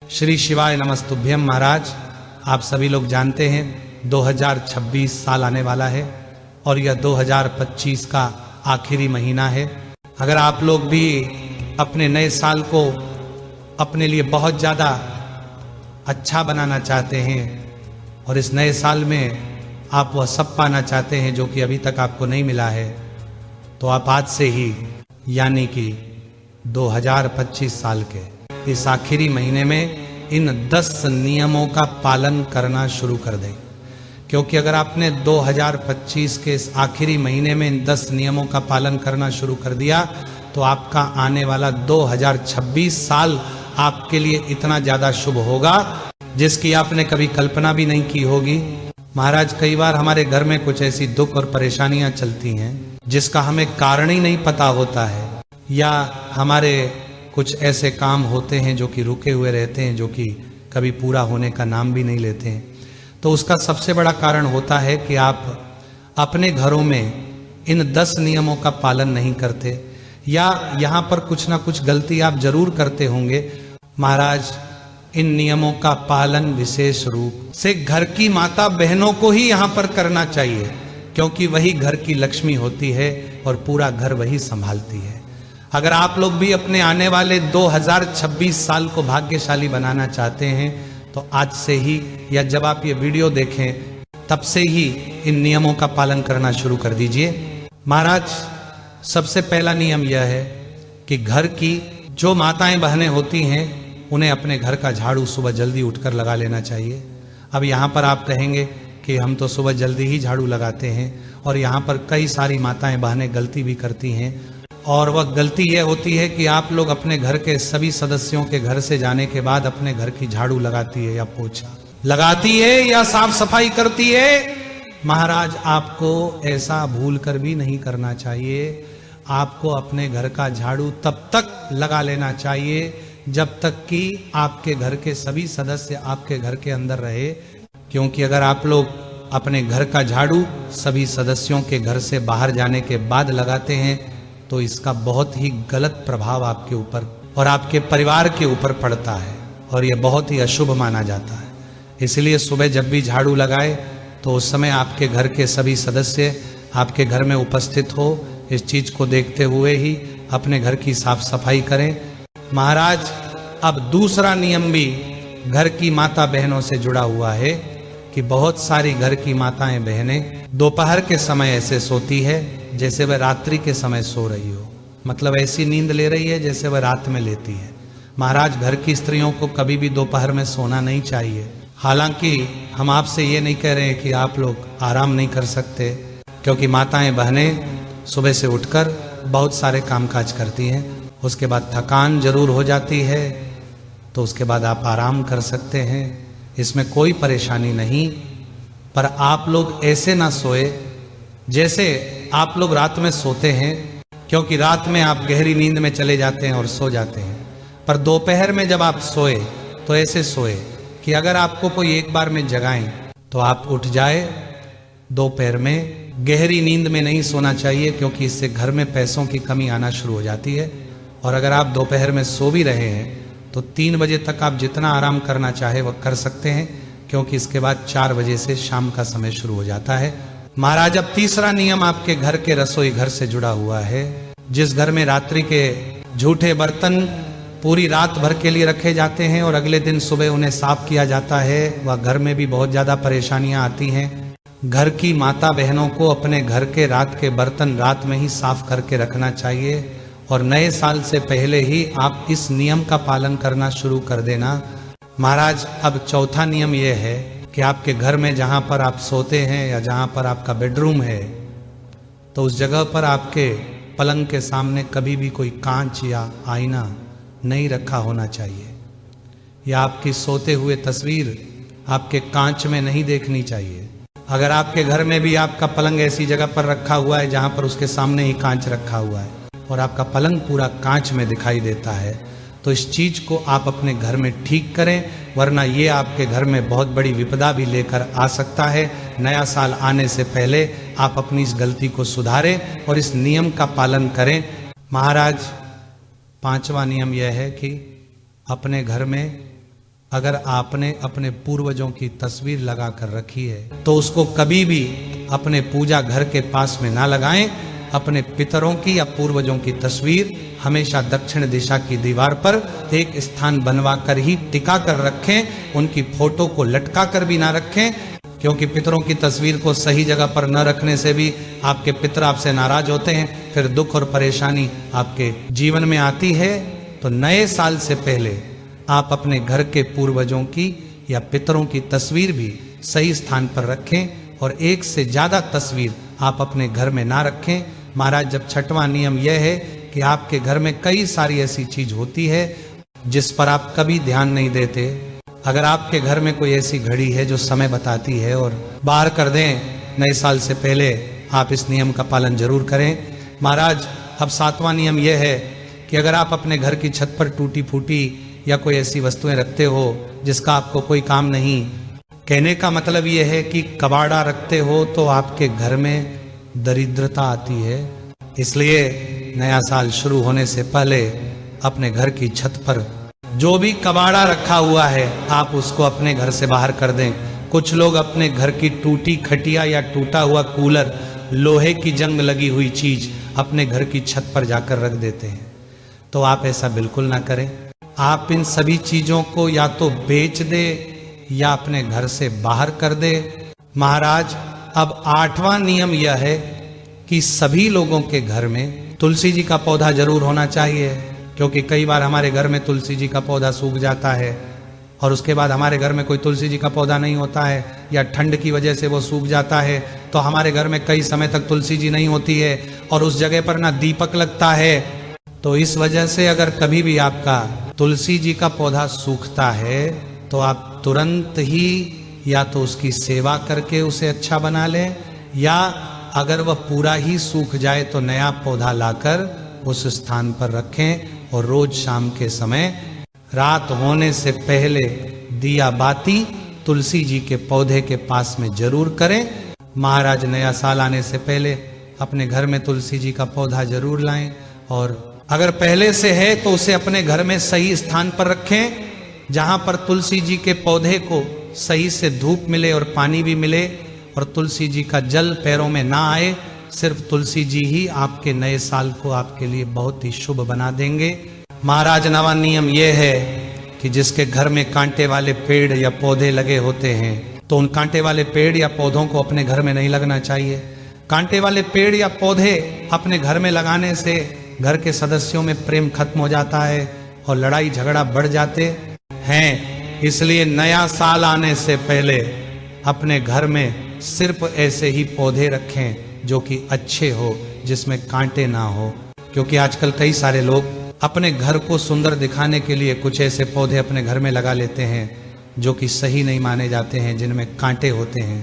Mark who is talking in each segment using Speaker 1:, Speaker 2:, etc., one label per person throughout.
Speaker 1: श्री शिवाय नमस्तुभ्यम। महाराज, आप सभी लोग जानते हैं 2026 साल आने वाला है और यह 2025 का आखिरी महीना है। अगर आप लोग भी अपने नए साल को अपने लिए बहुत ज़्यादा अच्छा बनाना चाहते हैं और इस नए साल में आप वह सब पाना चाहते हैं जो कि अभी तक आपको नहीं मिला है, तो आप आज से ही यानी कि 2025 साल के इस आखिरी महीने में इन 10 नियमों का पालन करना शुरू कर दें। क्योंकि अगर आपने 2025 के इस आखिरी महीने में इन 10 नियमों का पालन करना शुरू कर दिया तो आपका आने वाला 2026 साल आपके लिए इतना ज्यादा शुभ होगा जिसकी आपने कभी कल्पना भी नहीं की होगी। महाराज, कई बार हमारे घर में कुछ ऐसी दुख और परेशानियां चलती हैं जिसका हमें कारण ही नहीं पता होता है, या हमारे कुछ ऐसे काम होते हैं जो कि रुके हुए रहते हैं, जो कि कभी पूरा होने का नाम भी नहीं लेते हैं। तो उसका सबसे बड़ा कारण होता है कि आप अपने घरों में इन 10 नियमों का पालन नहीं करते, या यहाँ पर कुछ ना कुछ गलती आप जरूर करते होंगे। महाराज, इन नियमों का पालन विशेष रूप से घर की माता बहनों को ही यहाँ पर करना चाहिए, क्योंकि वही घर की लक्ष्मी होती है और पूरा घर वही संभालती है। अगर आप लोग भी अपने आने वाले 2026 साल को भाग्यशाली बनाना चाहते हैं तो आज से ही, या जब आप ये वीडियो देखें तब से ही इन नियमों का पालन करना शुरू कर दीजिए। महाराज, सबसे पहला नियम यह है कि घर की जो माताएं बहनें होती हैं उन्हें अपने घर का झाड़ू सुबह जल्दी उठकर लगा लेना चाहिए। अब यहाँ पर आप कहेंगे कि हम तो सुबह जल्दी ही झाड़ू लगाते हैं, और यहाँ पर कई सारी माताएं बहनें गलती भी करती हैं, और वह गलती यह होती है कि आप लोग अपने घर के सभी सदस्यों के घर से जाने के बाद अपने घर की झाड़ू लगाती है या पोछा लगाती है या साफ सफाई करती है। महाराज, आपको ऐसा भूल कर भी नहीं करना चाहिए। आपको अपने घर का झाड़ू तब तक लगा लेना चाहिए जब तक कि आपके घर के सभी सदस्य आपके घर के अंदर रहे, क्योंकि अगर आप लोग अपने घर का झाड़ू सभी सदस्यों के घर से बाहर जाने के बाद लगाते हैं तो इसका बहुत ही गलत प्रभाव आपके ऊपर और आपके परिवार के ऊपर पड़ता है, और यह बहुत ही अशुभ माना जाता है। इसलिए सुबह जब भी झाड़ू लगाए तो उस समय आपके घर के सभी सदस्य आपके घर में उपस्थित हो, इस चीज को देखते हुए ही अपने घर की साफ सफाई करें। महाराज, अब दूसरा नियम भी घर की माता बहनों से जुड़ा हुआ है कि बहुत सारी घर की माताएं बहनें दोपहर के समय ऐसे सोती है जैसे वह रात्रि के समय सो रही हो, मतलब ऐसी नींद ले रही है जैसे वह रात में लेती है। महाराज, घर की स्त्रियों को कभी भी दोपहर में सोना नहीं चाहिए। हालांकि हम आपसे ये नहीं कह रहे हैं कि आप लोग आराम नहीं कर सकते, क्योंकि माताएं बहनें सुबह से उठकर बहुत सारे कामकाज करती हैं, उसके बाद थकान जरूर हो जाती है, तो उसके बाद आप आराम कर सकते हैं, इसमें कोई परेशानी नहीं। पर आप लोग ऐसे ना सोए जैसे आप लोग रात में सोते हैं, क्योंकि रात में आप गहरी नींद में चले जाते हैं और सो जाते हैं। पर दोपहर में जब आप सोए तो ऐसे सोए कि अगर आपको कोई एक बार में जगाएं तो आप उठ जाए। दोपहर में गहरी नींद में नहीं सोना चाहिए, क्योंकि इससे घर में पैसों की कमी आना शुरू हो जाती है। और अगर आप दोपहर में सो भी रहे हैं तो 3 बजे तक आप जितना आराम करना चाहे वह कर सकते हैं, क्योंकि इसके बाद 4 बजे से शाम का समय शुरू हो जाता है। महाराज, अब तीसरा नियम आपके घर के रसोई घर से जुड़ा हुआ है। जिस घर में रात्रि के झूठे बर्तन पूरी रात भर के लिए रखे जाते हैं और अगले दिन सुबह उन्हें साफ किया जाता है, वह घर में भी बहुत ज्यादा परेशानियां आती हैं। घर की माता बहनों को अपने घर के रात के बर्तन रात में ही साफ करके रखना चाहिए, और नए साल से पहले ही आप इस नियम का पालन करना शुरू कर देना। महाराज, अब चौथा नियम यह है कि आपके घर में जहां पर आप सोते हैं या जहां पर आपका बेडरूम है, तो उस जगह पर आपके पलंग के सामने कभी भी कोई कांच या आईना नहीं रखा होना चाहिए, या आपकी सोते हुए तस्वीर आपके कांच में नहीं देखनी चाहिए। अगर आपके घर में भी आपका पलंग ऐसी जगह पर रखा हुआ है जहां पर उसके सामने ही कांच रखा हुआ है और आपका पलंग पूरा कांच में दिखाई देता है, तो इस चीज को आप अपने घर में ठीक करें, वरना ये आपके घर में बहुत बड़ी विपदा भी लेकर आ सकता है। नया साल आने से पहले आप अपनी इस गलती को सुधारें और इस नियम का पालन करें। महाराज, 5वां नियम यह है कि अपने घर में अगर आपने अपने पूर्वजों की तस्वीर लगा कर रखी है तो उसको कभी भी अपने पूजा घर के पास में ना लगाएं। अपने पितरों की या पूर्वजों की तस्वीर हमेशा दक्षिण दिशा की दीवार पर एक स्थान बनवा कर ही टिका कर रखें। उनकी फोटो को लटका कर भी ना रखें, क्योंकि पितरों की तस्वीर को सही जगह पर न रखने से भी आपके पितर आपसे नाराज होते हैं, फिर दुख और परेशानी आपके जीवन में आती है। तो नए साल से पहले आप अपने घर के पूर्वजों की या पितरों की तस्वीर भी सही स्थान पर रखें और एक से ज्यादा तस्वीर आप अपने घर में ना रखें। महाराज, जब छठवां नियम यह है कि आपके घर में कई सारी ऐसी चीज होती है जिस पर आप कभी ध्यान नहीं देते। अगर आपके घर में कोई ऐसी घड़ी है जो समय बताती है और बाहर कर दें नए साल से पहले, आप इस नियम का पालन जरूर करें। महाराज, अब सातवां नियम यह है कि अगर आप अपने घर की छत पर टूटी फूटी या कोई ऐसी वस्तुएं रखते हो जिसका आपको कोई काम नहीं, कहने का मतलब यह है कि कबाड़ा रखते हो तो आपके घर में दरिद्रता आती है। इसलिए नया साल शुरू होने से पहले अपने घर की छत पर जो भी कबाड़ा रखा हुआ है आप उसको अपने घर से बाहर कर दें। कुछ लोग अपने घर की टूटी खटिया या टूटा हुआ कूलर, लोहे की जंग लगी हुई चीज अपने घर की छत पर जाकर रख देते हैं, तो आप ऐसा बिल्कुल ना करें। आप इन सभी चीजों को या तो बेच दे या अपने घर से बाहर कर दे। महाराज, अब आठवां नियम यह है कि सभी लोगों के घर में तुलसी जी का पौधा जरूर होना चाहिए, क्योंकि कई बार हमारे घर में तुलसी जी का पौधा सूख जाता है और उसके बाद हमारे घर में कोई तुलसी जी का पौधा नहीं होता है या ठंड की वजह से वो सूख जाता है, तो हमारे घर में कई समय तक तुलसी जी नहीं होती है और उस जगह पर ना दीपक लगता है। तो इस वजह से अगर कभी भी आपका तुलसी जी का पौधा सूखता है तो आप तुरंत ही या तो उसकी सेवा करके उसे अच्छा बना लें, या अगर वह पूरा ही सूख जाए तो नया पौधा लाकर उस स्थान पर रखें और रोज शाम के समय रात होने से पहले दिया बाती तुलसी जी के पौधे के पास में जरूर करें। महाराज, नया साल आने से पहले अपने घर में तुलसी जी का पौधा जरूर लाएं और अगर पहले से है तो उसे अपने घर में सही स्थान पर रखें जहां पर तुलसी जी के पौधे को सही से धूप मिले और पानी भी मिले और तुलसी जी का जल पैरों में ना आए। सिर्फ तुलसी जी ही आपके नए साल को आपके लिए बहुत ही शुभ बना देंगे। महाराज, नवा नियम यह है कि जिसके घर में कांटे वाले पेड़ या पौधे लगे होते हैं तो उन कांटे वाले पेड़ या पौधों को अपने घर में नहीं लगना चाहिए। कांटे वाले पेड़ या पौधे अपने घर में लगाने से घर के सदस्यों में प्रेम खत्म हो जाता है और लड़ाई झगड़ा बढ़ जाते हैं। इसलिए नया साल आने से पहले अपने घर में सिर्फ ऐसे ही पौधे रखें जो कि अच्छे हो, जिसमें कांटे ना हो, क्योंकि आजकल कई सारे लोग अपने घर को सुंदर दिखाने के लिए कुछ ऐसे पौधे अपने घर में लगा लेते हैं जो कि सही नहीं माने जाते हैं, जिनमें कांटे होते हैं।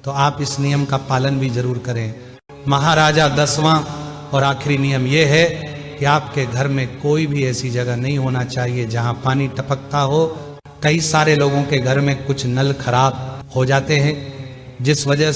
Speaker 1: तो आप इस नियम का पालन भी जरूर करें। महाराजा, 10वां और आखिरी नियम यह है कि आपके घर में कोई भी ऐसी जगह नहीं होना चाहिए जहां पानी टपकता हो। कई सारे लोगों के घर में कुछ नल खराब हो जाते हैं जिस वजह से